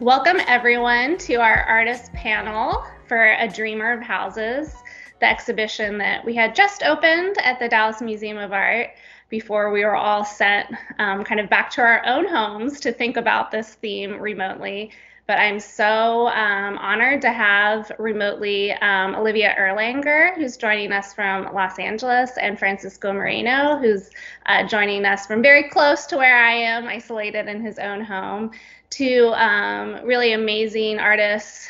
Welcome everyone to our artist panel for A Dreamer of Houses, the exhibition that we had just opened at the Dallas Museum of Art before we were all sent kind of back to our own homes to think about this theme remotely. But I'm so honored to have remotely Olivia Erlanger, who's joining us from Los Angeles, and Francisco Moreno, who's joining us from very close to where I am, isolated in his own home. Two really amazing artists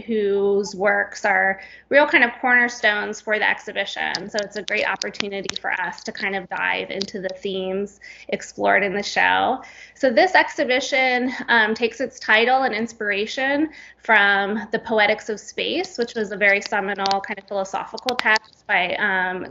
whose works are real kind of cornerstones for the exhibition. So it's a great opportunity for us to kind of dive into the themes explored in the show. So this exhibition takes its title and inspiration from the Poetics of Space, which was a very seminal kind of philosophical text by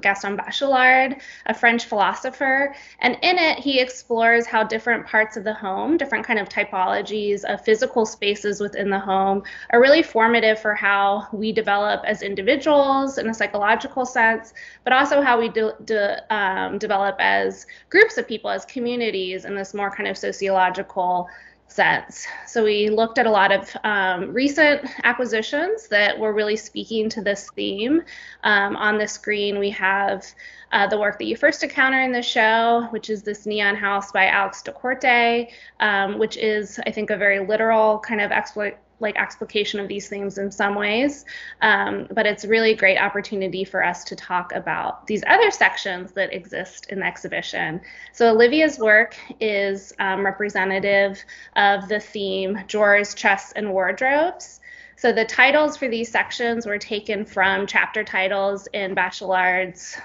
Gaston Bachelard, a French philosopher. And in it, he explores how different parts of the home, different kind of typologies of physical spaces within the home, are really formative for how we develop as individuals in a psychological sense, but also how we develop as groups of people, as communities in this more kind of sociological sense. So we looked at a lot of recent acquisitions that were really speaking to this theme. On the screen, we have the work that you first encounter in the show, which is this Neon House by Alex DeCorte, which is, I think, a very literal kind of explication of these themes in some ways, but it's really a great opportunity for us to talk about these other sections that exist in the exhibition. So Olivia's work is representative of the theme drawers, chests, and wardrobes. So the titles for these sections were taken from chapter titles in Bachelard's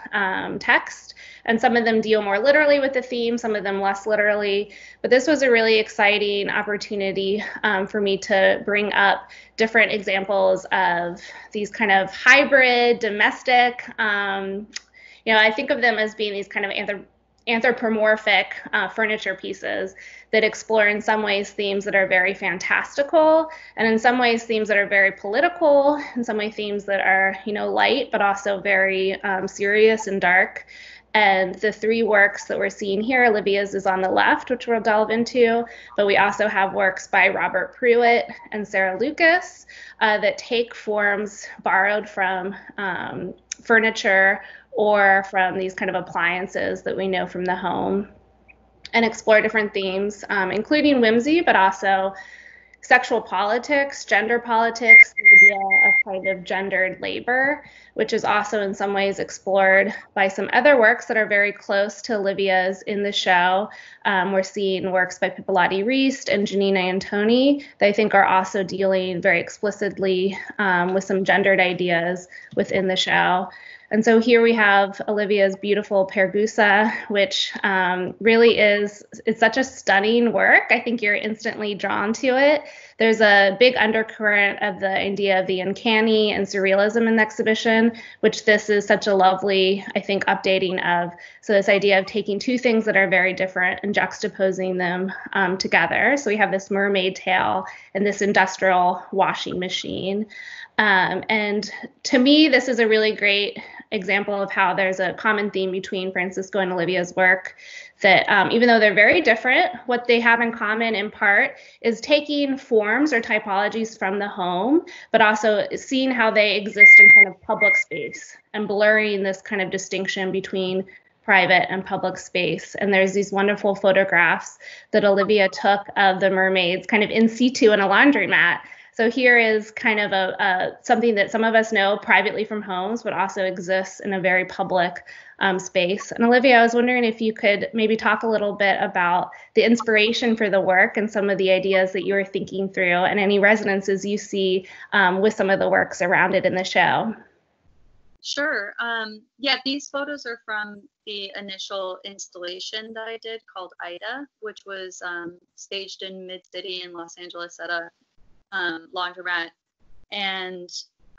text, and some of them deal more literally with the theme, some of them less literally. But this was a really exciting opportunity for me to bring up different examples of these kind of hybrid, domestic, I think of them as being these kind of anthropomorphic furniture pieces that explore in some ways themes that are very fantastical, and in some ways themes that are very political, in some way themes that are, light, but also very serious and dark. And the three works that we're seeing here, Olivia's is on the left, which we'll delve into, but we also have works by Robert Pruitt and Sarah Lucas that take forms borrowed from furniture or from these kind of appliances that we know from the home, and explore different themes, including whimsy, but also sexual politics, gender politics, the idea of kind of gendered labor, which is also in some ways explored by some other works that are very close to Olivia's in the show. We're seeing works by Pippolotti Reist and Janina Antoni that I think are also dealing very explicitly with some gendered ideas within the show. And so here we have Olivia's beautiful Pergusa, which really it's such a stunning work. I think you're instantly drawn to it. There's a big undercurrent of the idea of the uncanny and surrealism in the exhibition, which this is such a lovely, I think, updating of. So this idea of taking two things that are very different and juxtaposing them together. So we have this mermaid tail and this industrial washing machine. And to me, this is a really great example of how there's a common theme between Francisco and Olivia's work that even though they're very different, what they have in common in part is taking forms or typologies from the home, but also seeing how they exist in kind of public space and blurring this kind of distinction between private and public space. And there's these wonderful photographs that Olivia took of the mermaids kind of in situ in a laundromat. So here is kind of something that some of us know privately from homes, but also exists in a very public space. And Olivia, I was wondering if you could maybe talk a little bit about the inspiration for the work and some of the ideas that you were thinking through and any resonances you see with some of the works around it in the show. Sure. Yeah, these photos are from the initial installation that I did called Ida, which was staged in Mid-City in Los Angeles at a laundromat. And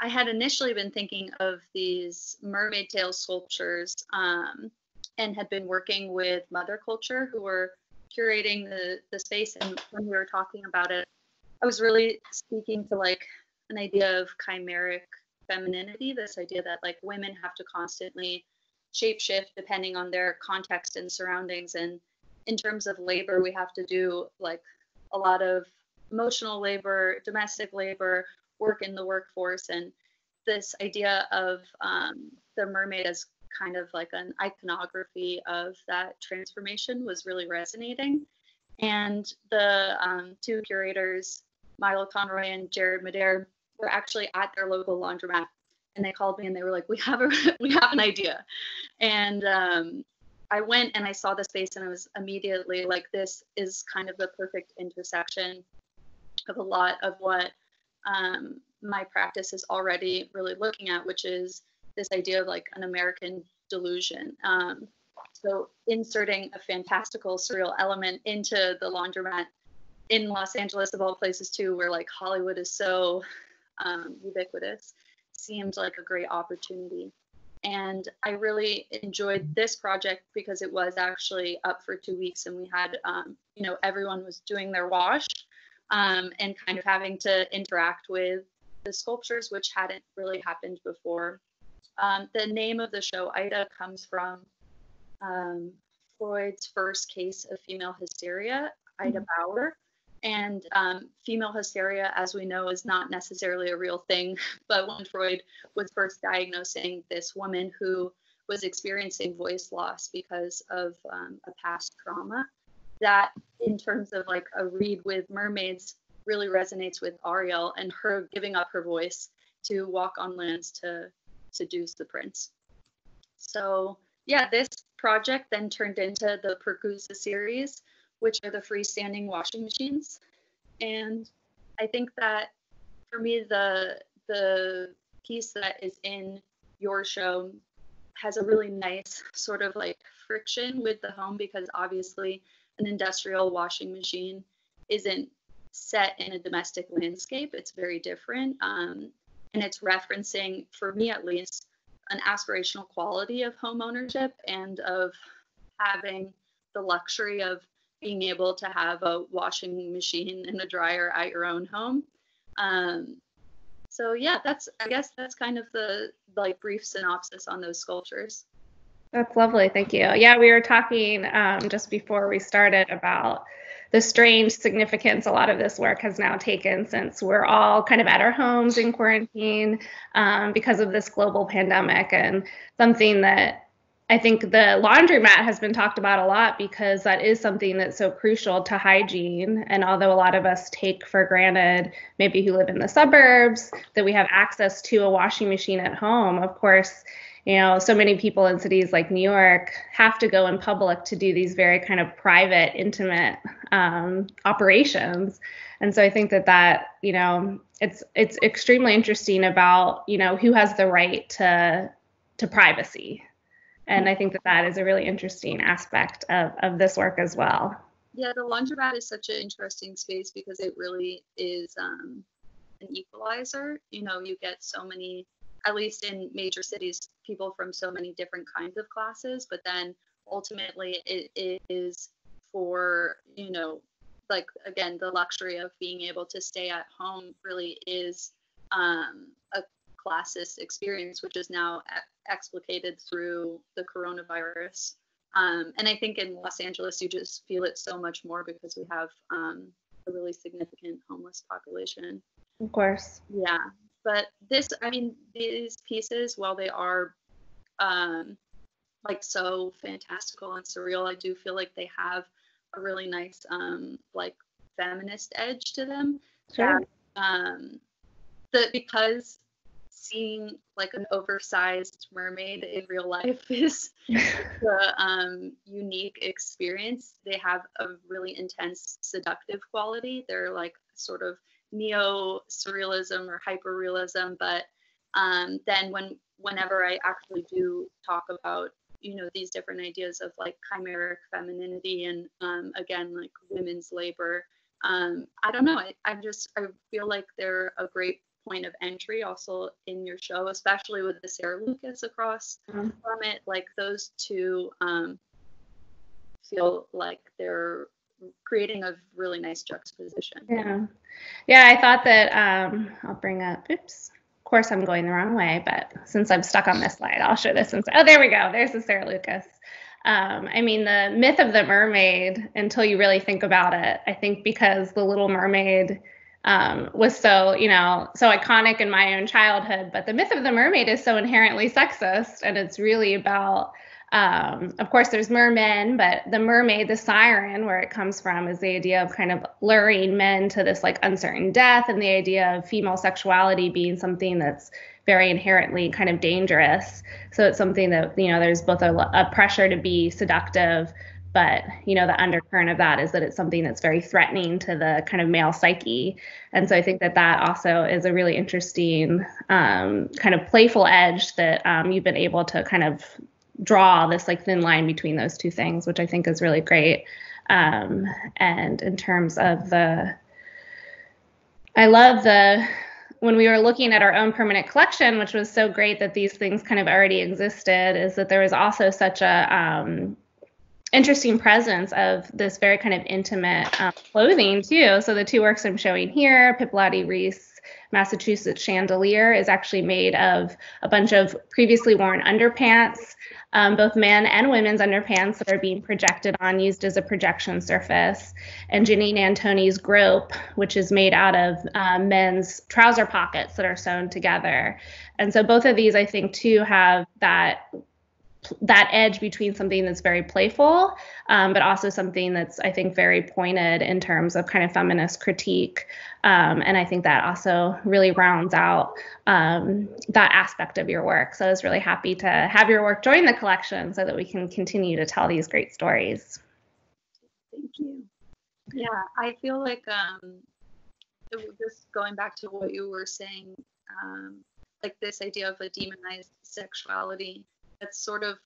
I had initially been thinking of these mermaid tail sculptures and had been working with Mother Culture, who were curating the space. And when we were talking about it, I was really speaking to like an idea of chimeric femininity, this idea that like women have to constantly shapeshift depending on their context and surroundings. And in terms of labor, we have to do like a lot of emotional labor, domestic labor, work in the workforce, and this idea of the mermaid as kind of like an iconography of that transformation was really resonating. And the two curators, Milo Conroy and Jared Madere, were actually at their local laundromat, and they called me and they were like, we have an idea. And I went and I saw the space, and I was immediately like, this is kind of the perfect intersection of a lot of what my practice is already really looking at, which is this idea of like an American delusion. So inserting a fantastical, surreal element into the laundromat in Los Angeles, of all places too, where like Hollywood is so ubiquitous, seemed like a great opportunity. And I really enjoyed this project because it was actually up for 2 weeks, and we had, everyone was doing their wash and kind of having to interact with the sculptures, which hadn't really happened before. The name of the show, Ida, comes from Freud's first case of female hysteria, Ida Bauer. And female hysteria, as we know, is not necessarily a real thing. But when Freud was first diagnosing this woman who was experiencing voice loss because of a past trauma, that in terms of like a read with mermaids really resonates with Ariel and her giving up her voice to walk on lands to seduce the prince. So yeah, this project then turned into the Percusa series, which are the freestanding washing machines. And I think that for me, the piece that is in your show has a really nice sort of like friction with the home, because obviously an industrial washing machine isn't set in a domestic landscape. It's very different. And it's referencing, for me at least, an aspirational quality of home ownership and of having the luxury of being able to have a washing machine and a dryer at your own home. So yeah, I guess that's kind of the like brief synopsis on those sculptures. That's lovely. Thank you. Yeah, we were talking just before we started about the strange significance a lot of this work has now taken since we're all kind of at our homes in quarantine because of this global pandemic, and something that I think the laundromat has been talked about a lot because that is something that's so crucial to hygiene. And although a lot of us take for granted, maybe who live in the suburbs, that we have access to a washing machine at home, of course, so many people in cities like New York have to go in public to do these very kind of private, intimate operations. And so I think that it's extremely interesting about, who has the right to privacy. And I think that is a really interesting aspect of this work as well. Yeah, the laundromat is such an interesting space because it really is an equalizer. You get so many, at least in major cities, people from so many different kinds of classes, but then ultimately it is for, like, again, the luxury of being able to stay at home really is a classist experience, which is now explicated through the coronavirus. And I think in Los Angeles, you just feel it so much more because we have a really significant homeless population. Of course. Yeah. But these pieces, while they are like so fantastical and surreal, I do feel like they have a really nice like feminist edge to them. Sure. Because seeing like an oversized mermaid in real life is the unique experience. They have a really intense seductive quality. They're like sort of neo-surrealism or hyper-realism, but then whenever I actually do talk about these different ideas of like chimeric femininity and again like women's labor, I don't know, I feel like they're a great point of entry also in your show, especially with the Sarah Lucas across from it. Like those two feel like they're creating a really nice juxtaposition. Yeah, I thought that I'll bring up, oops, of course I'm going the wrong way, but since I'm stuck on this slide, I'll show this. There we go. There's the Sarah Lucas. I mean, the myth of the mermaid, until you really think about it, I think because the Little Mermaid was so, so iconic in my own childhood, but the myth of the mermaid is so inherently sexist, and it's really about, of course, there's mermen, but the mermaid, the siren, where it comes from, is the idea of kind of luring men to this like uncertain death, and the idea of female sexuality being something that's very inherently kind of dangerous. So it's something that, there's both a pressure to be seductive, but, the undercurrent of that is that it's something that's very threatening to the kind of male psyche. And so I think that also is a really interesting kind of playful edge that you've been able to kind of draw this like thin line between those two things, which I think is really great. And in terms of I love when we were looking at our own permanent collection, which was so great that these things kind of already existed, is that there was also such a interesting presence of this very kind of intimate clothing too. So the two works I'm showing here, Pipilati Reese Massachusetts Chandelier, is actually made of a bunch of previously worn underpants, both men and women's underpants that are being projected on, used as a projection surface. And Janine Antoni's Grope, which is made out of men's trouser pockets that are sewn together. And so both of these, I think, too, have that edge between something that's very playful, but also something that's, I think, very pointed in terms of kind of feminist critique. And I think that also really rounds out that aspect of your work. So I was really happy to have your work join the collection so that we can continue to tell these great stories. Thank you. Yeah, I feel like just going back to what you were saying, like this idea of a demonized sexuality, that sort of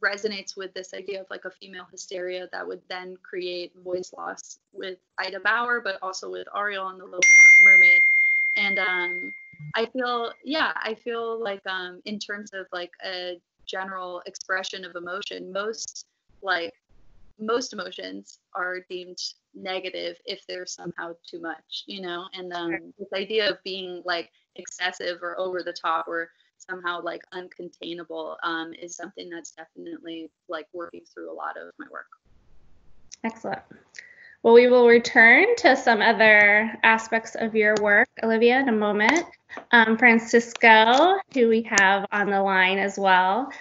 resonates with this idea of like a female hysteria that would then create voice loss with Ida Bauer, but also with Ariel and the Little Mermaid. And I feel like in terms of like a general expression of emotion, most emotions are deemed negative if they're somehow too much, and this idea of being like excessive or over the top or somehow like uncontainable is something that's definitely like working through a lot of my work. Excellent. Well, we will return to some other aspects of your work, Olivia, in a moment. Francisco, who we have on the line as well.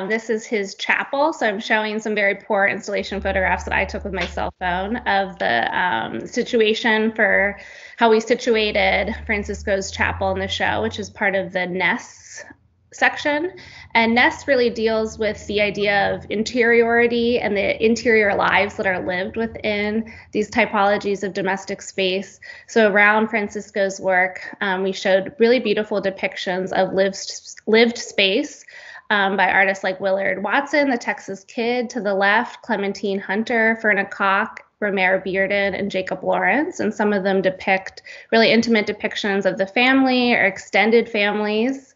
This is his chapel. So I'm showing some very poor installation photographs that I took with my cell phone of the situation for how we situated Francisco's chapel in the show, which is part of the Nests section. And Nest really deals with the idea of interiority and the interior lives that are lived within these typologies of domestic space. So around Francisco's work, we showed really beautiful depictions of lived space by artists like Willard Watson, the Texas Kid, to the left, Clementine Hunter, Ferna Koch, Romare Bearden, and Jacob Lawrence. And some of them depict really intimate depictions of the family or extended families.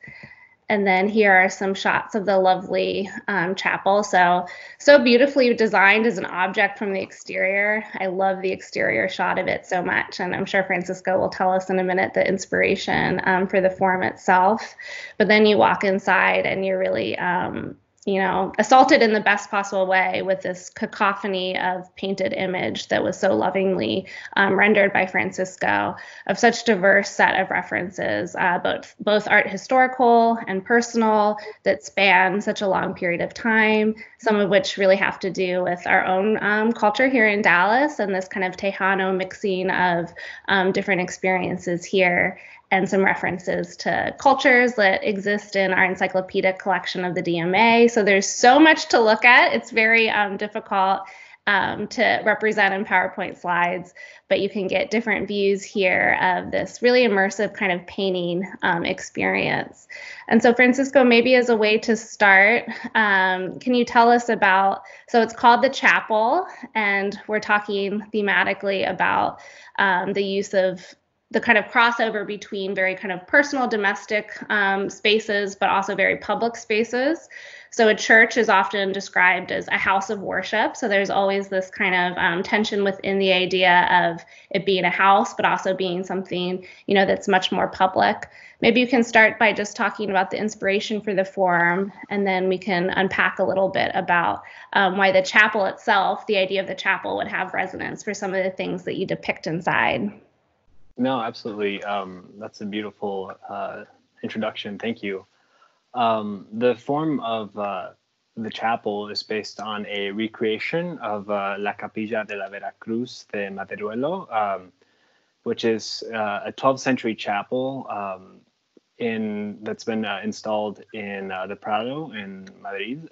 And then here are some shots of the lovely chapel. So beautifully designed as an object from the exterior. I love the exterior shot of it so much. And I'm sure Francisco will tell us in a minute the inspiration for the form itself. But then you walk inside and you're really, assaulted in the best possible way with this cacophony of painted image that was so lovingly rendered by Francisco, of such diverse set of references, both art historical and personal, that span such a long period of time, some of which really have to do with our own culture here in Dallas and this kind of Tejano mixing of different experiences here, and some references to cultures that exist in our encyclopedic collection of the DMA. So there's so much to look at. It's very difficult to represent in PowerPoint slides, but you can get different views here of this really immersive kind of painting experience. And so Francisco, maybe as a way to start, can you tell us about, so it's called The Chapel, and we're talking thematically about the use of the kind of crossover between very kind of personal domestic spaces, but also very public spaces. So a church is often described as a house of worship. So there's always this kind of tension within the idea of it being a house, but also being something, that's much more public. Maybe you can start by just talking about the inspiration for the forum, and then we can unpack a little bit about why the chapel itself, the idea of the chapel, would have resonance for some of the things that you depict inside. No, absolutely. That's a beautiful introduction. Thank you. The form of the chapel is based on a recreation of La Capilla de la Veracruz de Maderuelo, which is a 12th century chapel that's been installed in the Prado in Madrid.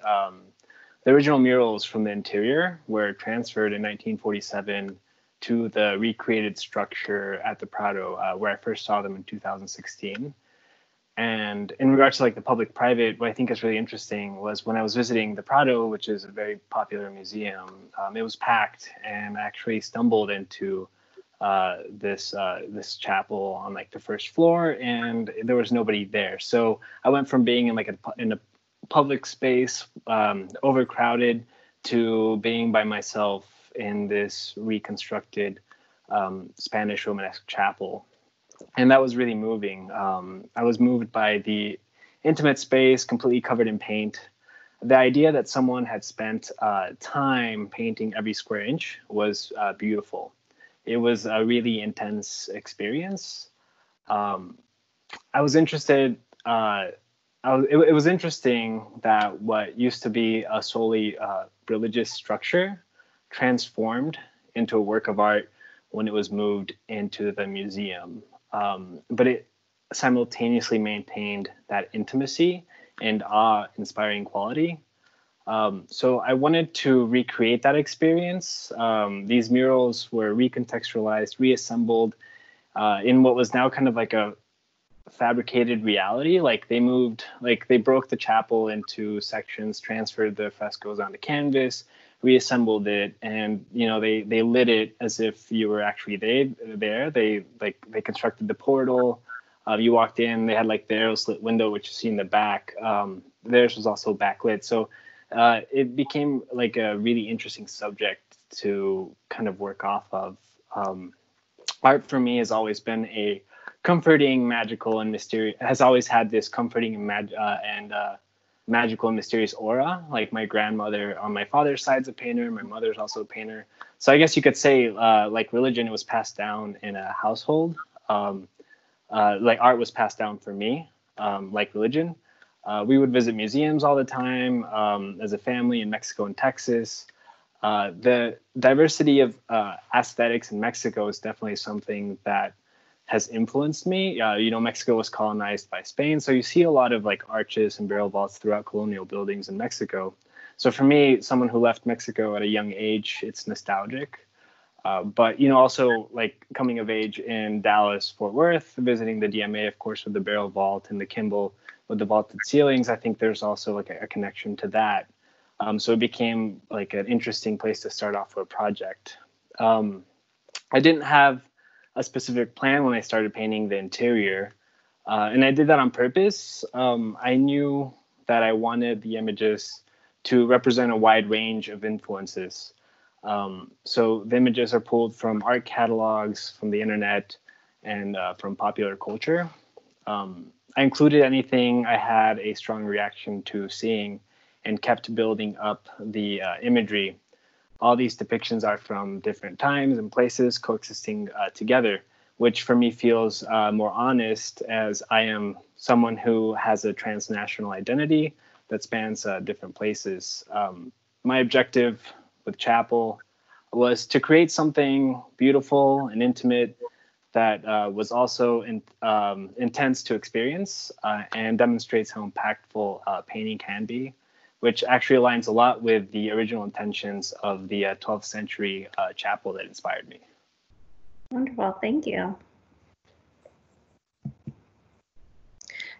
The original murals from the interior were transferred in 1947 to the recreated structure at the Prado, where I first saw them in 2016. And in regards to like the public-private, what I think is really interesting was when I was visiting the Prado, which is a very popular museum, it was packed, and I actually stumbled into this chapel on like the first floor, and there was nobody there. So I went from being in a public space, overcrowded, to being by myself in this reconstructed Spanish Romanesque chapel. And that was really moving. I was moved by the intimate space, completely covered in paint. The idea that someone had spent time painting every square inch was beautiful. It was a really intense experience. I was interested. It was interesting that what used to be a solely religious structure transformed into a work of art when it was moved into the museum. But it simultaneously maintained that intimacy and awe-inspiring quality. So I wanted to recreate that experience. These murals were recontextualized, reassembled in what was now kind of like a fabricated reality. Like they broke the chapel into sections, transferred the frescoes onto canvas, reassembled it, and they lit it as if you were actually there. They constructed the portal. You walked in, they had like the arrow slit window, which you see in the back. Theirs was also backlit. So it became like a really interesting subject to kind of work off of. Art for me has always been a comforting, magical, and mysterious. Has always had this comforting and magical and mysterious aura. Like my grandmother on my father's side's a painter. My mother's also a painter. So I guess you could say like religion, it was passed down in a household. Like art was passed down for me, like religion. We would visit museums all the time as a family in Mexico and Texas. The diversity of aesthetics in Mexico is definitely something that has influenced me. Mexico was colonized by Spain, so you see a lot of like arches and barrel vaults throughout colonial buildings in Mexico. So for me, someone who left Mexico at a young age, it's nostalgic. But also like coming of age in Dallas, Fort Worth, visiting the DMA, of course, with the barrel vault, and the Kimball with the vaulted ceilings, I think there's also like a connection to that. So it became like an interesting place to start off with a project. I didn't have a specific plan when I started painting the interior, and I did that on purpose. I knew that I wanted the images to represent a wide range of influences. So the images are pulled from art catalogs, from the internet, and from popular culture. I included anything I had a strong reaction to seeing, and kept building up the imagery. All these depictions are from different times and places coexisting together, which for me feels more honest, as I am someone who has a transnational identity that spans different places. My objective with Chapel was to create something beautiful and intimate that was also intense to experience and demonstrates how impactful painting can be, which actually aligns a lot with the original intentions of the 12th century chapel that inspired me. Wonderful, thank you.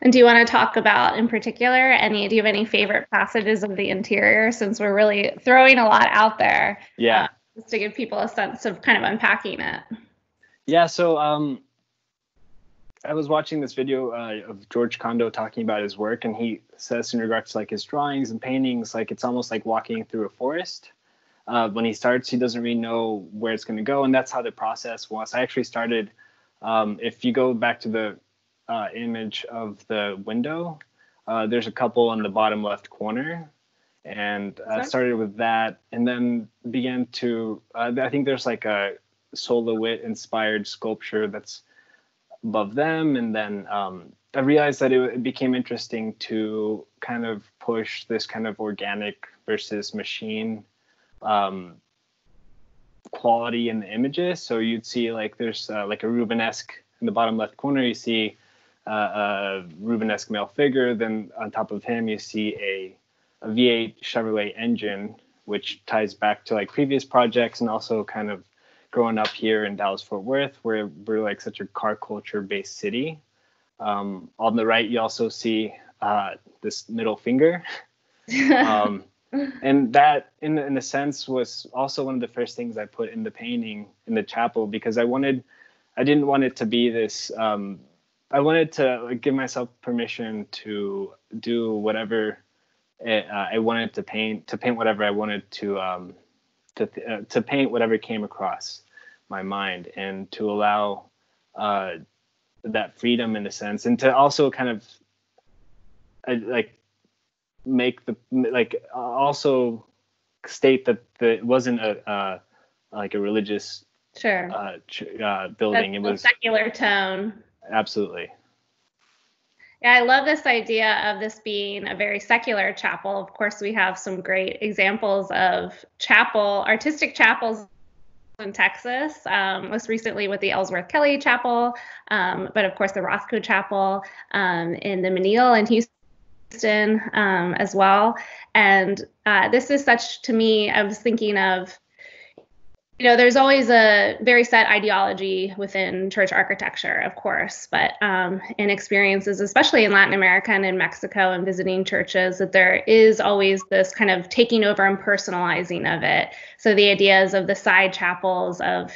And do you want to talk about, in particular, do you have any favorite passages of the interior, since we're really throwing a lot out there? Yeah. Just to give people a sense of kind of unpacking it. Yeah, so I was watching this video of George Condo talking about his work, and he says in regards to like his drawings and paintings, like it's almost like walking through a forest. When he starts, he doesn't really know where it's going to go, and that's how the process was. I actually started. If you go back to the image of the window, there's a couple on the bottom left corner, and started with that, and then began to. I think there's like a Solowit inspired sculpture that's above them, and then I realized that it became interesting to kind of push this kind of organic versus machine quality in the images. So you'd see like there's like a Rubenesque in the bottom left corner. You see a Rubenesque male figure. Then on top of him, you see a V8 Chevrolet engine, which ties back to like previous projects and also kind of growing up here in Dallas-Fort Worth, where we're like such a car culture-based city. On the right, you also see this middle finger. And that, in a sense, was also one of the first things I put in the painting in the chapel, because I didn't want it to be this, I wanted to give myself permission to do whatever I wanted to paint whatever I wanted to paint whatever came across my mind, and to allow that freedom in a sense, and to also kind of like make the also state that it wasn't a like a religious building. It was a secular tone. Absolutely. Yeah, I love this idea of this being a very secular chapel. Of course, we have some great examples of artistic chapels in Texas, most recently with the Ellsworth Kelly Chapel, but of course the Rothko Chapel in the Menil in Houston as well. And this is such, to me, I was thinking of, there's always a very set ideology within church architecture, of course, but in experiences, especially in Latin America and in Mexico and visiting churches, that there is always this kind of taking over and personalizing of it. So the ideas of the side chapels, of,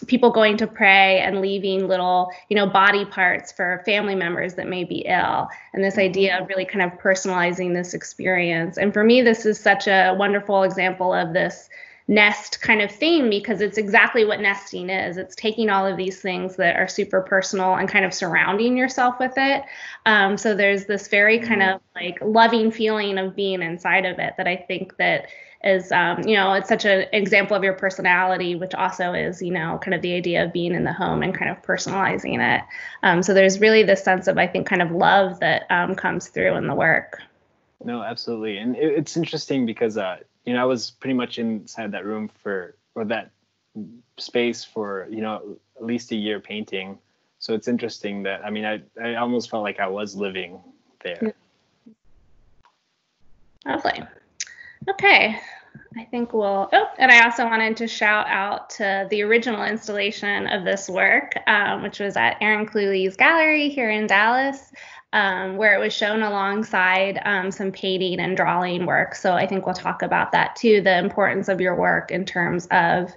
people going to pray and leaving little, body parts for family members that may be ill. And this idea of really kind of personalizing this experience. And for me, this is such a wonderful example of this nest kind of theme, because it's exactly what nesting is. It's taking all of these things that are super personal and kind of surrounding yourself with it. So there's this very kind of like loving feeling of being inside of it that I think that is, it's such an example of your personality, which also is, kind of the idea of being in the home and kind of personalizing it. So there's really this sense of, I think, kind of love that comes through in the work. No, absolutely. And it's interesting because, I was pretty much inside that room or that space for, at least a year painting. So it's interesting that, I almost felt like I was living there. Lovely. Okay. I think and I also wanted to shout out to the original installation of this work, which was at Aaron Cluley's gallery here in Dallas, where it was shown alongside some painting and drawing work. So I think we'll talk about that too, the importance of your work in terms of,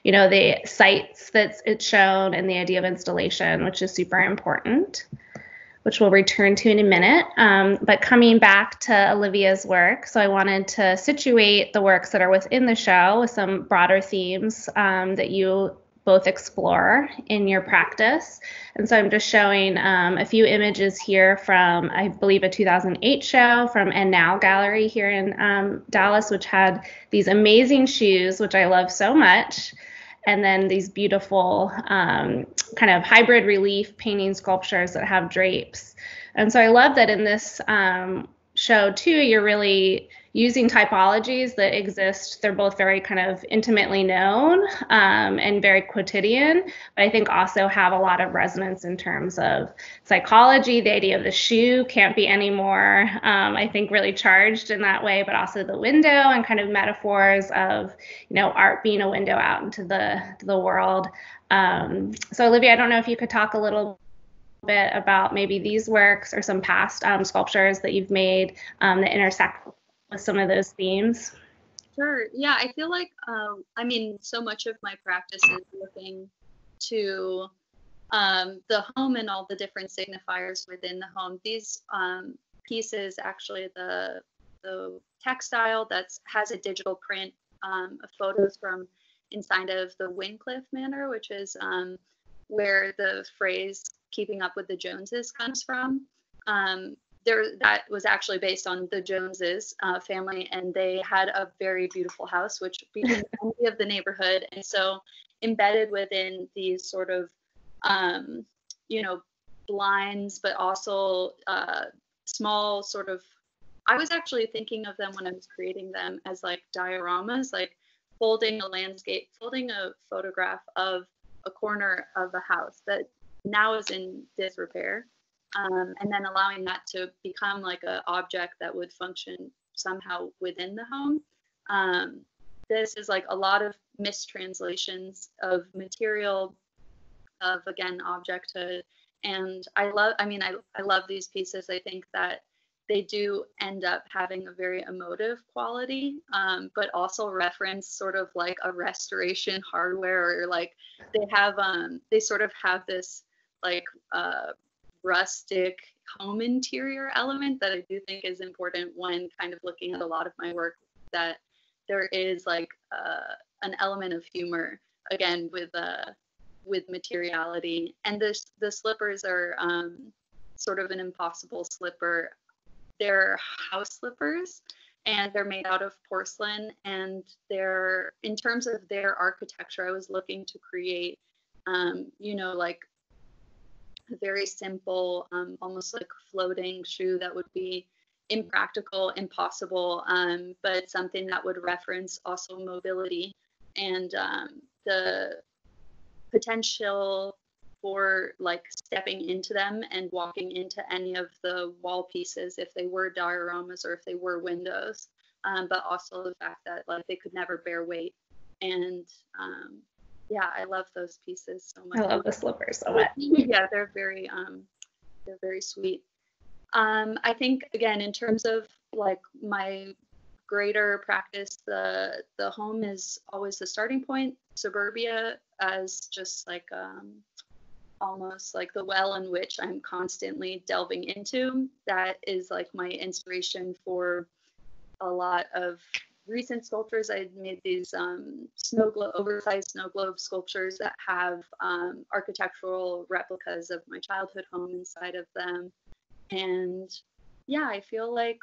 the sites that it's shown and the idea of installation, which is super important, which we'll return to in a minute. But coming back to Olivia's work, so I wanted to situate the works that are within the show with some broader themes that you both explore in your practice. And so I'm just showing a few images here from, I believe, a 2008 show from And Now Gallery here in Dallas, which had these amazing shoes, which I love so much. And then these beautiful kind of hybrid relief painting sculptures that have drapes. And so I love that in this show too, you're really using typologies that exist. They're both very kind of intimately known and very quotidian, but I think also have a lot of resonance in terms of psychology. The idea of the shoe can't be any more, I think, really charged in that way, but also the window and kind of metaphors of, art being a window out into the world. So Olivia, I don't know if you could talk a little bit about maybe these works or some past sculptures that you've made that intersect with some of those themes. Sure. Yeah, I feel like, so much of my practice is looking to the home and all the different signifiers within the home. These pieces, actually, the textile that has a digital print of photos from inside of the Wyncliffe Manor, which is where the phrase "keeping up with the Joneses" comes from. That was actually based on the Joneses family, and they had a very beautiful house, which became the envy of the neighborhood. And so, embedded within these sort of, blinds, but also small sort of. I was actually thinking of them when I was creating them as like dioramas, like folding a photograph of a corner of a house that now is in disrepair. And then allowing that to become like an object that would function somehow within the home. This is like a lot of mistranslations of material, of, again, objecthood. And I love these pieces. I think that they do end up having a very emotive quality, but also reference sort of like a restoration hardware, or like they sort of have this like rustic home interior element that I do think is important when kind of looking at a lot of my work, that there is like an element of humor, again, with materiality. And the slippers are sort of an impossible slipper. They're house slippers, and they're made out of porcelain, and they're, in terms of their architecture, I was looking to create like a very simple, almost like floating shoe that would be impractical, impossible, but something that would reference also mobility and the potential for like stepping into them and walking into any of the wall pieces if they were dioramas or if they were windows, but also the fact that like they could never bear weight. And yeah, I love those pieces so much. I love the slippers so much. Yeah, they're very sweet. I think, again, in terms of like my greater practice, the home is always the starting point. Suburbia as just like almost like the well in which I'm constantly delving into. That is like my inspiration for a lot of recent sculptures. I made these oversized snow globe sculptures that have architectural replicas of my childhood home inside of them. And yeah, I feel like,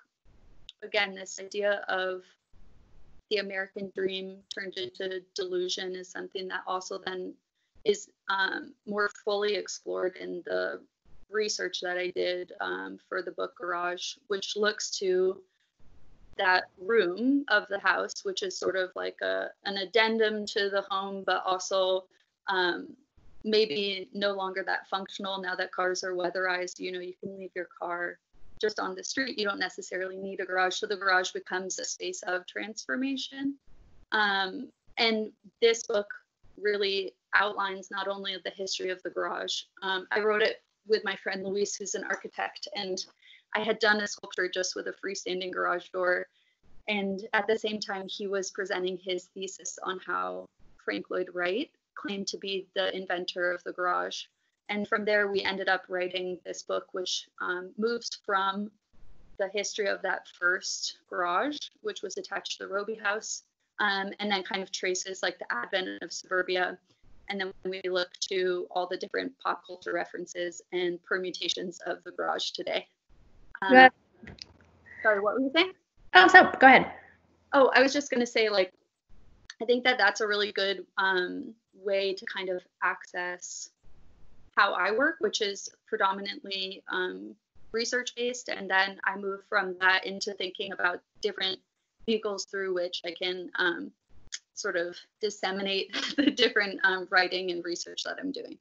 again, this idea of the American dream turned into delusion is something that also then is more fully explored in the research that I did for the book Garage, which looks to that room of the house, which is sort of like an addendum to the home, but also maybe no longer that functional now that cars are weatherized. You can leave your car just on the street. You don't necessarily need a garage. So the garage becomes a space of transformation. And this book really outlines not only the history of the garage. I wrote it with my friend Luis, who's an architect, and I had done a sculpture just with a freestanding garage door. And at the same time, he was presenting his thesis on how Frank Lloyd Wright claimed to be the inventor of the garage. And from there, we ended up writing this book, which moves from the history of that first garage, which was attached to the Roby house, and then kind of traces like the advent of suburbia. And then we look to all the different pop culture references and permutations of the garage today. Sorry, what were you saying? Oh, so go ahead. Oh, I was just going to say, like, I think that that's a really good way to kind of access how I work, which is predominantly research-based. And then I move from that into thinking about different vehicles through which I can sort of disseminate the different writing and research that I'm doing.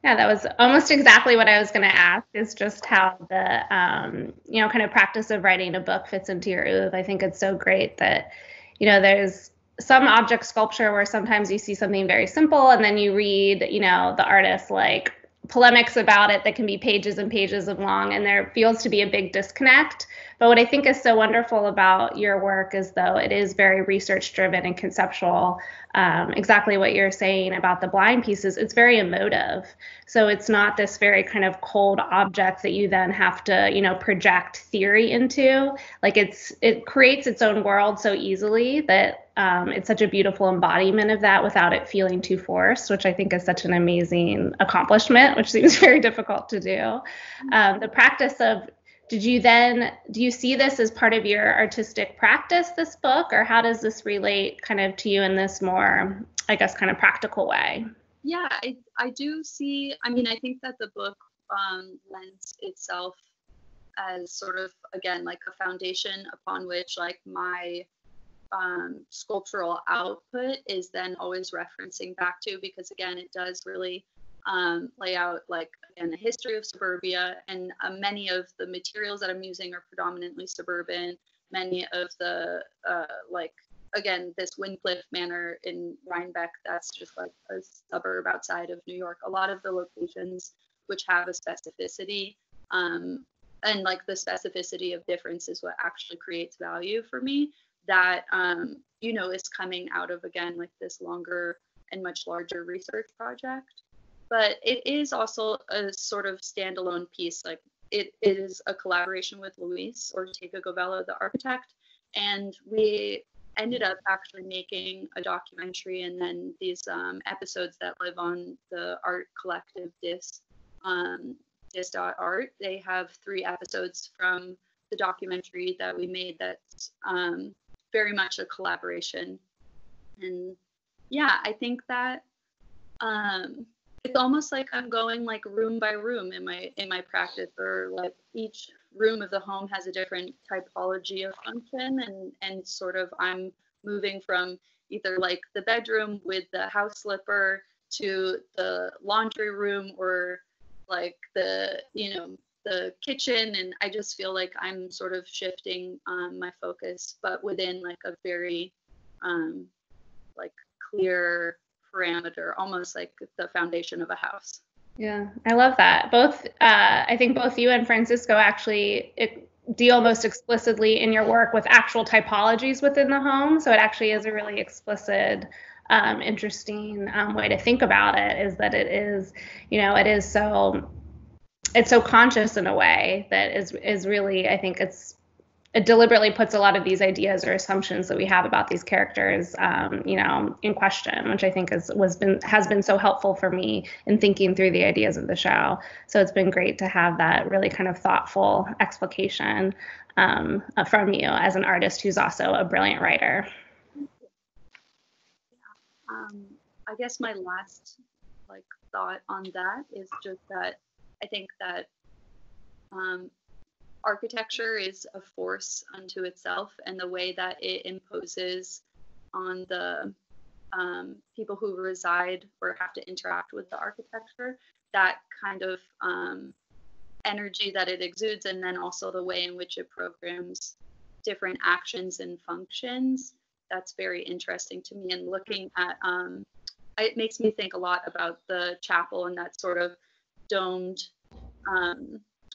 Yeah, that was almost exactly what I was going to ask, is just how the, kind of practice of writing a book fits into your oeuvre. I think it's so great that, there's some object sculpture where sometimes you see something very simple and then you read, the artist like polemics about it that can be pages and pages of long, and there feels to be a big disconnect. But what I think is so wonderful about your work is, though, it is very research driven and conceptual. Exactly what you're saying about the blind pieces, it's very emotive. So it's not this very kind of cold object that you then have to, project theory into. Like it creates its own world so easily that it's such a beautiful embodiment of that without it feeling too forced, which I think is such an amazing accomplishment, which seems very difficult to do. The practice of, do you see this as part of your artistic practice, this book, or how does this relate kind of to you in this more, I guess, kind of practical way? Yeah, I do see, I think that the book lends itself as sort of, again, like a foundation upon which like my sculptural output is then always referencing back to, because again, it does really lay out, like, again, the history of suburbia, and many of the materials that I'm using are predominantly suburban. Many of the like, again, this Windcliff Manor in Rhinebeck, that's just like a suburb outside of New York. A lot of the locations which have a specificity, and like the specificity of difference is what actually creates value for me, that is coming out of, again, like this longer and much larger research project. But it is also a sort of standalone piece. Like, it is a collaboration with Luis Ortega-Govella, the architect, and we ended up actually making a documentary, and then these episodes that live on the art collective dis.art. They have 3 episodes from the documentary that we made that's very much a collaboration. And yeah, I think that it's almost like I'm going like room by room in my practice, or like each room of the home has a different typology of function, and sort of I'm moving from either like the bedroom with the house slipper to the laundry room, or like the kitchen, and I just feel like I'm sort of shifting my focus, but within like a very like clear parameter, almost like the foundation of a house. Yeah, I love that. I think both you and Francisco actually deal most explicitly in your work with actual typologies within the home. So it actually is a really explicit, interesting way to think about it, is that it's so conscious in a way that is really, I think it deliberately puts a lot of these ideas or assumptions that we have about these characters, in question, which I think has been so helpful for me in thinking through the ideas of the show. So it's been great to have that really kind of thoughtful explication from you as an artist who's also a brilliant writer. I guess my last thought on that is just that I think that architecture is a force unto itself, and the way that it imposes on the people who reside or have to interact with the architecture, that kind of energy that it exudes, and then also the way in which it programs different actions and functions, that's very interesting to me. And looking at it makes me think a lot about the chapel and that sort of domed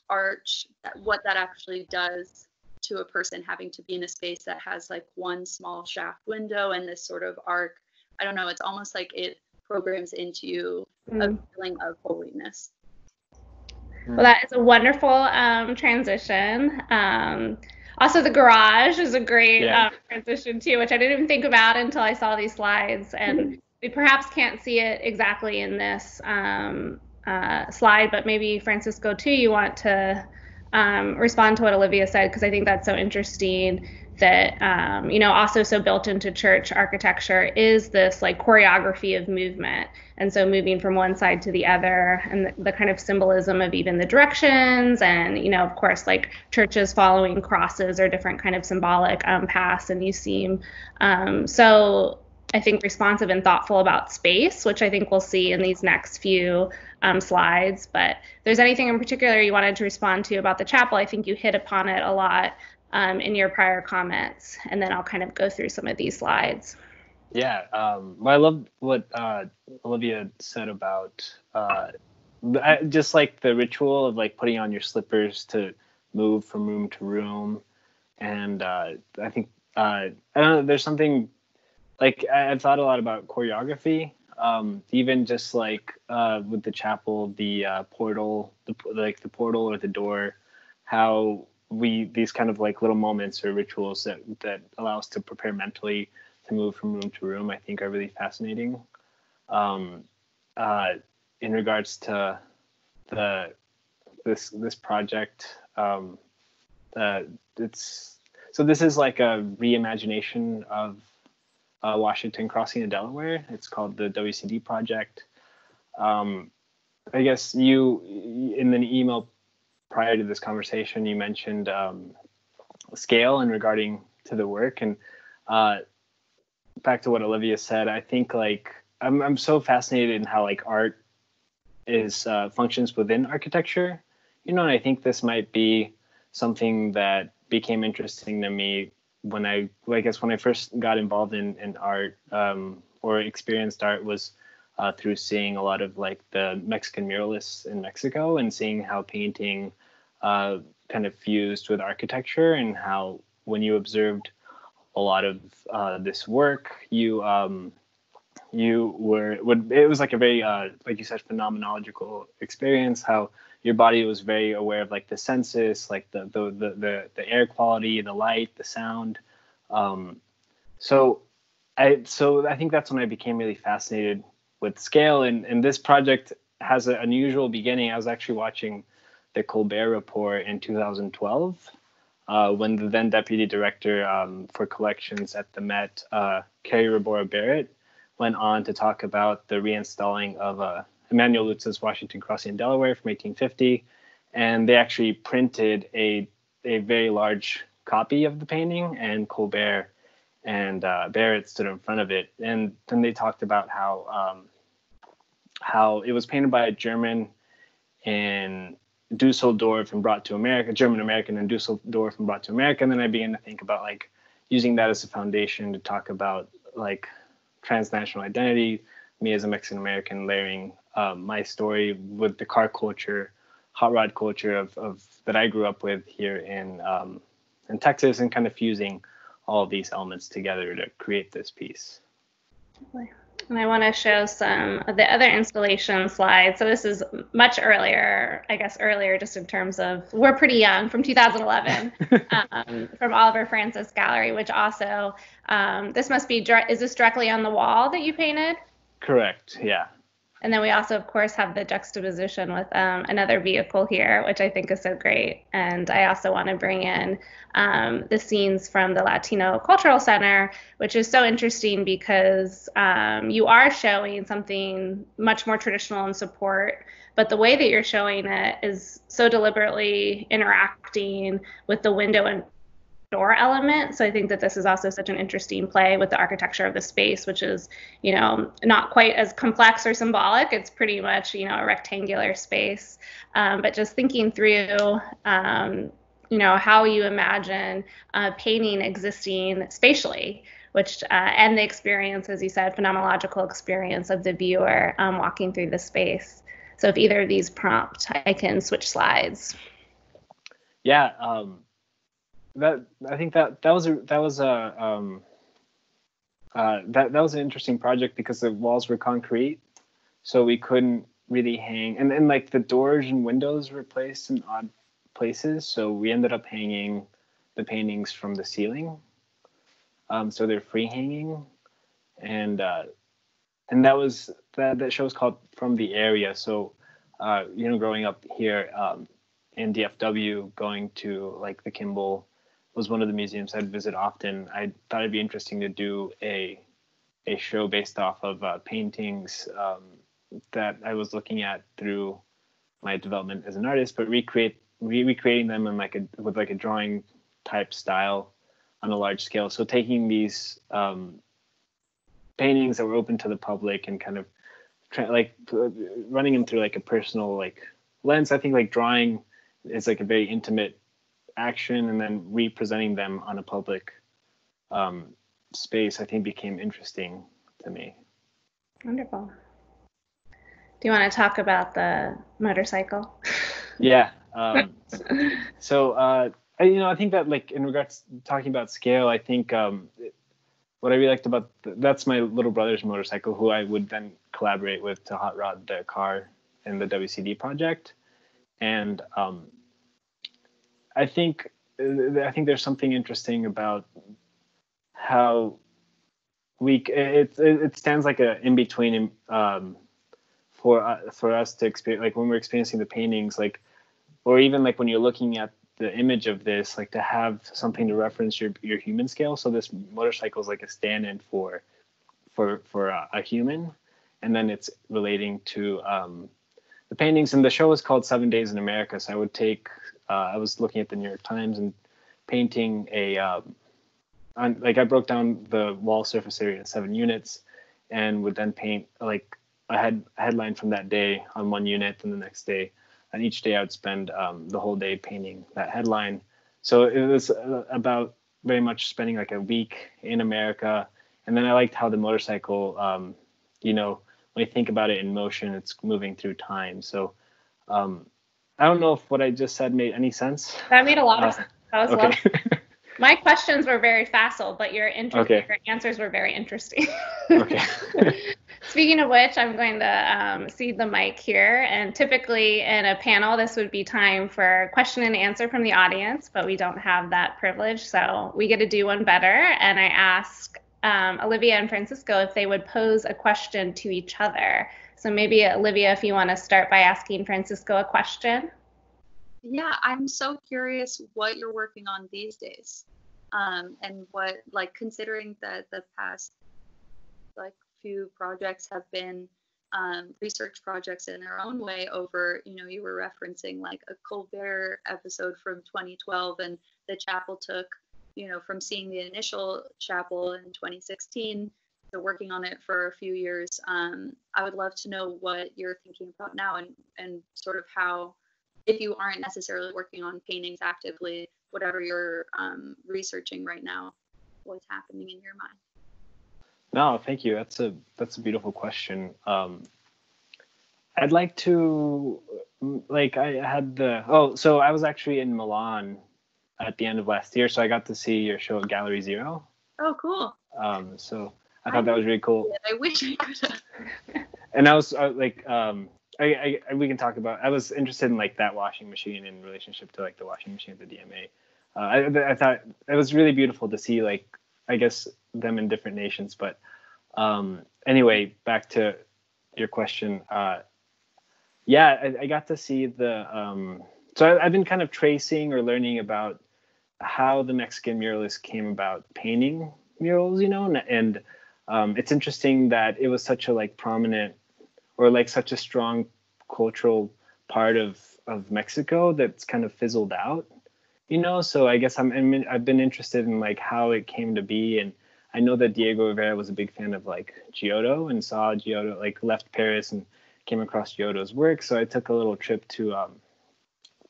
arch, what that actually does to a person having to be in a space that has like one small shaft window and this sort of arc. I don't know, it's almost like it programs into you a feeling of holiness. Well, that is a wonderful transition. Also, the garage is a great transition too, which I didn't even think about until I saw these slides. And we perhaps can't see it exactly in this slide, but maybe Francisco too, you want to respond to what Olivia said, because I think that's so interesting that, also so built into church architecture is this like choreography of movement. And so moving from one side to the other, and the kind of symbolism of even the directions, and, of course, like churches following crosses or different kind of symbolic paths. And you seem so, I think, responsive and thoughtful about space, which I think we'll see in these next few slides. But if there's anything in particular you wanted to respond to about the chapel, I think you hit upon it a lot in your prior comments, and then I'll kind of go through some of these slides. Yeah, well, I love what Olivia said about just like the ritual of like putting on your slippers to move from room to room. And I think I don't know, there's something like I've thought a lot about choreography. Even just like with the chapel, the portal, the portal or the door, how these kind of like little moments or rituals that allow us to prepare mentally to move from room to room, I think are really fascinating. Um, in regards to this project, it's so this is like a reimagination of Washington crossing the Delaware. It's called the WCD project. I guess you, in an email prior to this conversation, you mentioned scale and regarding to the work. And back to what Olivia said, I think like I'm so fascinated in how like art is functions within architecture. And I think this might be something that became interesting to me when I guess when I first got involved in art or experienced art was through seeing a lot of like the Mexican muralists in Mexico and seeing how painting kind of fused with architecture, and how when you observed a lot of this work, it was like a very like you said, phenomenological experience, how your body was very aware of like the senses, like the air quality, the light, the sound. So I think that's when I became really fascinated with scale. And this project has an unusual beginning. I was actually watching the Colbert Report in 2012 when the then deputy director for collections at the Met, Carrie Rabora Barrett, went on to talk about the reinstalling of Emanuel Lutz's Washington Crossing in Delaware from 1850. And they actually printed a very large copy of the painting, and Colbert and Barrett stood in front of it. And then they talked about how it was painted by a German in Dusseldorf and brought to America, German American in Dusseldorf and brought to America. And then I began to think about like using that as a foundation to talk about like transnational identity, me as a Mexican American layering my story with the car culture, hot rod culture of that I grew up with here in Texas, and kind of fusing all of these elements together to create this piece. And I want to show some of the other installation slides. So this is much earlier, I guess earlier just in terms of, we're pretty young, from 2011, from Oliver Francis Gallery, which also, this must be, is this directly on the wall that you painted? Correct, yeah. And then we also, of course, have the juxtaposition with another vehicle here, which I think is so great. And I also want to bring in the scenes from the Latino Cultural Center, which is so interesting because you are showing something much more traditional in support, but the way that you're showing it is so deliberately interacting with the window and door element. So I think that this is also such an interesting play with the architecture of the space, which is, not quite as complex or symbolic. It's pretty much, a rectangular space. But just thinking through, how you imagine painting existing spatially, which, and the experience, as you said, phenomenological experience of the viewer walking through the space. So if either of these prompt, I can switch slides. Yeah. That was an interesting project because the walls were concrete, so we couldn't really hang, and like the doors and windows were placed in odd places, so we ended up hanging the paintings from the ceiling, so they're free hanging, and that show is called From the Area. So growing up here in DFW, going to like the Kimball was one of the museums I'd visit often. I thought it'd be interesting to do a show based off of paintings that I was looking at through my development as an artist, but recreating them in with a drawing type style on a large scale. So taking these paintings that were open to the public and kind of running them through like a personal like lens. I think like drawing is like a very intimate action, and then representing them on a public space, I think became interesting to me. Wonderful. Do you want to talk about the motorcycle? Yeah. So, I think that like in regards to talking about scale, I think what I really liked about that's my little brother's motorcycle, who I would then collaborate with to hot rod the car in the WCD project. And I think there's something interesting about how it stands like a in between for us to experience, like when we're experiencing the paintings, like, or even like when you're looking at the image of this, like to have something to reference your human scale. So this motorcycle is like a stand-in for a human, and then it's relating to the paintings. And the show was called 7 Days in America. So I was looking at the New York Times and painting I broke down the wall surface area in 7 units, and would then paint like a headline from that day on 1 unit, and the next day, and each day I would spend the whole day painting that headline. So it was about very much spending like a week in America. And then I liked how the motorcycle, when you think about it in motion, it's moving through time. So I don't know if what I just said made any sense. That made a lot of sense. That was okay. lovely. My questions were very facile, but your answers were very interesting. Okay. Speaking of which, I'm going to cede the mic here. And typically in a panel, this would be time for question and answer from the audience, but we don't have that privilege. So we get to do one better. And I ask Olivia and Francisco if they would pose a question to each other. So maybe Olivia, if you want to start by asking Francisco a question. Yeah, I'm so curious what you're working on these days. And what, like, considering that the past like few projects have been research projects in their own way over, you were referencing like a Colbert episode from 2012, and the chapel took, from seeing the initial chapel in 2016 to working on it for a few years. I would love to know what you're thinking about now, and sort of how, if you aren't necessarily working on paintings actively, whatever you're researching right now, what's happening in your mind? No, thank you. That's a beautiful question. I'd like to, like, so I was actually in Milan at the end of last year, so I got to see your show at Gallery Zero. Oh, cool. So I thought that was really cool. I wish I could have. And I was we can talk about, I was interested in like that washing machine in relationship to like the washing machine at the DMA. I thought it was really beautiful to see, like, I guess them in different nations. But anyway, back to your question. I got to see so I've been kind of tracing or learning about how the Mexican muralists came about painting murals, and it's interesting that it was such a like prominent, or like such a strong cultural part of Mexico that's kind of fizzled out, So I guess I've been interested in like how it came to be. And I know that Diego Rivera was a big fan of like Giotto, and saw Giotto, like left Paris and came across Giotto's work. So I took a little trip to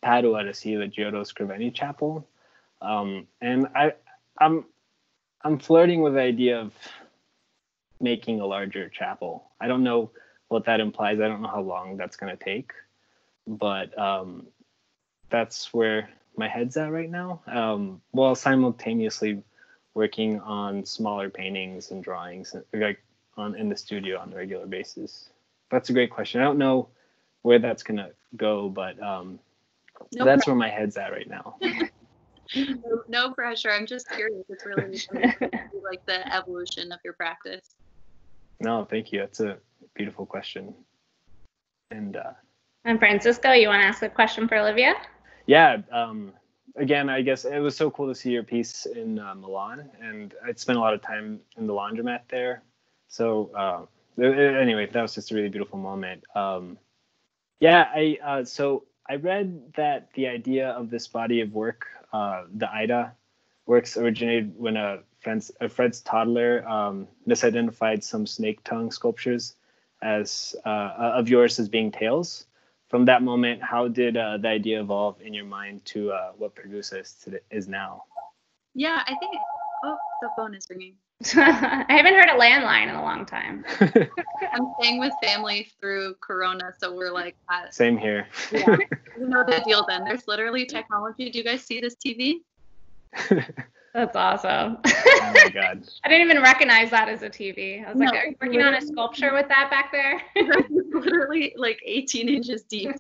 Padua to see the Giotto Scriveni Chapel. And I'm flirting with the idea of making a larger chapel. I don't know what that implies. I don't know how long that's going to take, but that's where my head's at right now. While simultaneously working on smaller paintings and drawings, like in the studio on a regular basis. That's a great question. I don't know where that's going to go, but that's where my head's at right now. No pressure. I'm just curious. It's really like the evolution of your practice. No, thank you. That's a beautiful question. And Francisco, you want to ask a question for Olivia? Yeah. Again, I guess it was so cool to see your piece in Milan, and I'd spent a lot of time in the laundromat there. So anyway, that was just a really beautiful moment. So I read that the idea of this body of work, the Ida works, originated when Fred's toddler misidentified some snake tongue sculptures of yours as being tails. From that moment, how did the idea evolve in your mind to what Pergusa is now? Yeah, I think. Oh, the phone is ringing. I haven't heard a landline in a long time. I'm staying with family through Corona, so we're like, Same here. Yeah, you know the deal then. There's literally technology. Do you guys see this TV? That's awesome. Oh my God. I didn't even recognize that as a TV. I was like, No, are you working on a sculpture with that back there? Literally like 18 inches deep.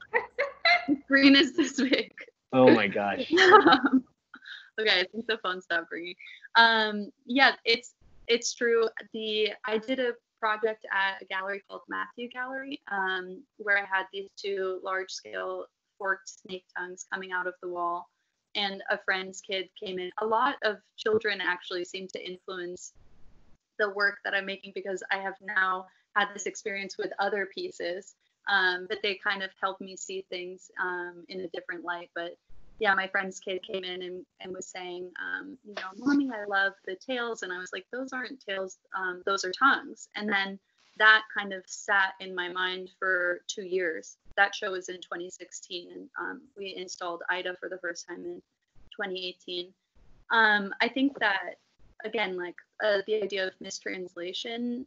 The screen is this big. Oh my gosh. Okay, I think the phone stopped ringing. Yeah, it's true. I did a project at a gallery called Matthew Gallery, where I had these two large-scale forked snake tongues coming out of the wall, and a friend's kid came in. A lot of children actually seem to influence the work that I'm making because I have now had this experience with other pieces, but they kind of helped me see things in a different light. But yeah, my friend's kid came in and was saying, Mommy, I love the tails. And I was like, those aren't tails, those are tongues. And then that kind of sat in my mind for 2 years. That show was in 2016, and we installed Ida for the first time in 2018. I think that, again, like the idea of mistranslation,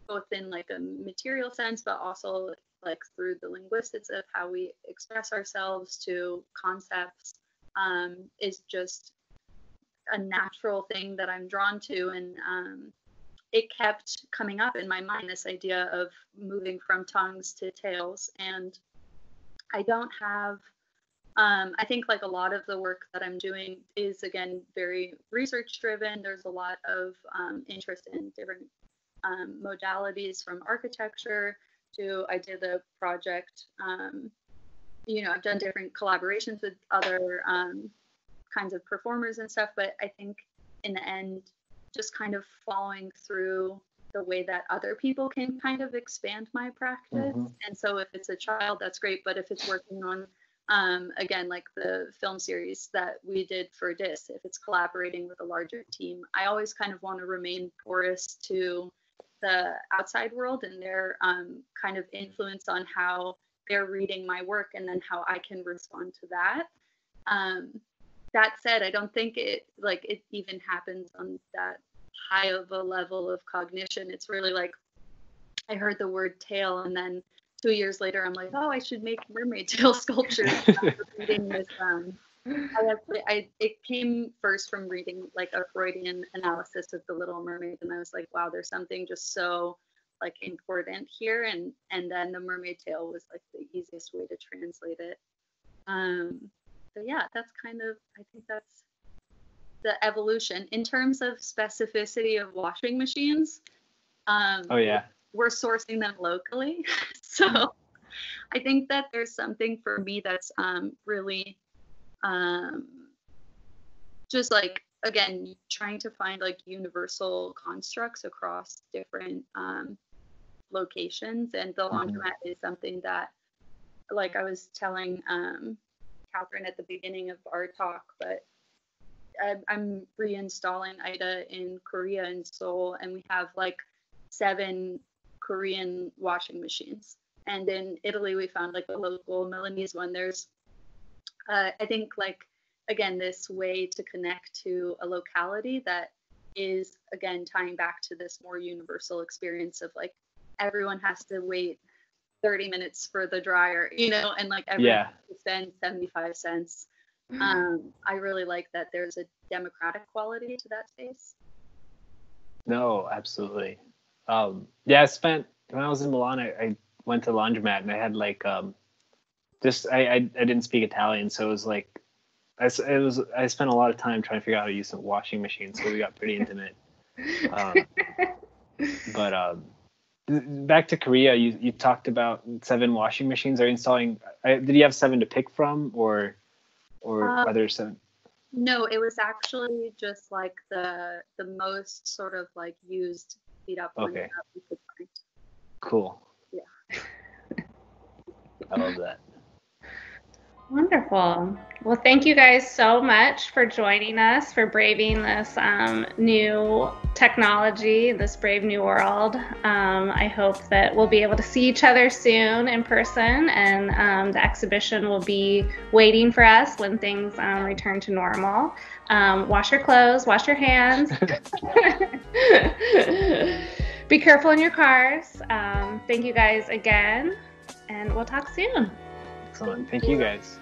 both in like a material sense, but also like through the linguistics of how we express ourselves to concepts, is just a natural thing that I'm drawn to. And it kept coming up in my mind, this idea of moving from tongues to tails. And I don't have, I think like a lot of the work that I'm doing is, again, very research driven. There's a lot of interest in different modalities, from architecture to, I did a project, I've done different collaborations with other kinds of performers and stuff, but I think in the end, just kind of following through the way that other people can kind of expand my practice. Mm-hmm. And so if it's a child, that's great, but if it's working on, again, like the film series that we did for DIS, if it's collaborating with a larger team, I always kind of want to remain porous to the outside world and their kind of influence on how they're reading my work, and then how I can respond to that. That said, I don't think it even happens on that high of a level of cognition. It's really like, I heard the word tail, and then 2 years later, I'm like, oh, I should make mermaid tail sculptures. Reading this, it came first from reading like a Freudian analysis of The Little Mermaid, and I was like, wow, there's something just so like important here, and then the mermaid tail was like the easiest way to translate it. So yeah, that's kind of, I think that's the evolution. In terms of specificity of washing machines, we're sourcing them locally. So I think that there's something for me that's really just like, again, trying to find like universal constructs across different locations. And the laundromat is something that, like I was telling Katherine at the beginning of our talk, but I'm reinstalling Ida in Korea, in Seoul, and we have like 7 Korean washing machines. And in Italy, we found like a local Milanese one. There's, I think, like, again, this way to connect to a locality that is, again, tying back to this more universal experience of like, everyone has to wait 30 minutes for the dryer, and like everyone has to spend 75 cents. I really like that there's a democratic quality to that space. No, absolutely. I spent, when I was in Milan, I went to the laundromat, and I had like, I didn't speak Italian, so it was like, I spent a lot of time trying to figure out how to use some washing machines, so we got pretty intimate. But back to Korea, you talked about 7 washing machines. Are you installing? Did you have 7 to pick from, or are there 7? No, it was actually just like the most sort of like used, beat up ones that we could find. Cool. Yeah. I love that. Wonderful. Well, thank you guys so much for joining us, for braving this new technology, this brave new world. I hope that we'll be able to see each other soon in person, and the exhibition will be waiting for us when things return to normal. Wash your clothes, wash your hands. Be careful in your cars. Thank you guys again, and we'll talk soon. Excellent. Thank you guys.